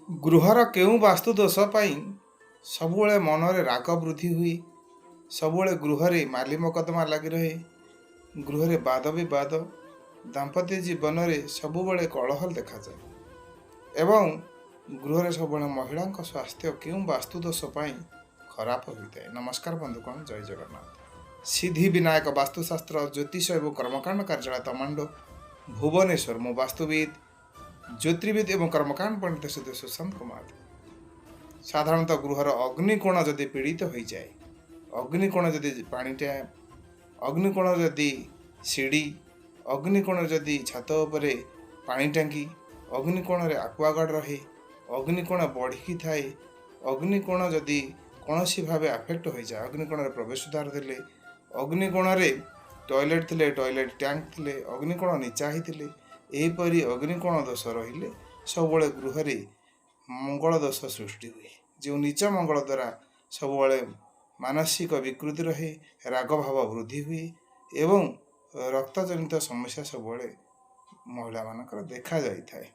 गृहर केउं वास्तु दोष पाई सबुबले मनरे राग वृद्धि हुए, सबुबले गृहरे माली मकदमा लगी रहे, गृहरे वाद विवाद, दाम्पत्य जीवन में सबुबले कलहल देखा जाए एवं गृहरे सबुबले महिला स्वास्थ्य केउं वास्तु दोष पाई खराब होता है। नमस्कार बंधुगण, जय जगन्नाथ। सिद्धि विनायक वास्तुशास्त्र ज्योतिष एवं कर्मकांड कार्यालय तमांडो भुवनेश्वर मो वास्तुविद ज्योतिर्विद एवं कर्मकांड पंडित सिद्ध सुशांत कुमार। साधारणतः गृहर अग्निकोण जदि पीड़ित हो जाए, अग्निकोण जदि पानी टैप, अग्निकोण जदि सीढ़ी, अग्निकोण जदि छात उपरे पानी टांकी, अग्निकोण रे आक्वागार्ड रहे, अग्निकोण बढ़ी थाए, अग्निकोण जदि कौन भाव आफेक्ट हो जाए, अग्निकोण रे प्रवेश द्वार थे, अग्निकोण रे टॉयलेट थे, टॉयलेट टैंक थे, अग्निकोण नीचा ही एहीपरि अग्निकोण दोष रहिले सबुबले गृहरे मंगल दोष सृष्टि हुए। जो नीच मंगल द्वारा सबुबले मानसिक विकृति रहे, राग भाव वृद्धि हुए एवं रक्तजनित समस्या सबुबले महिला मानकर देखा जाए।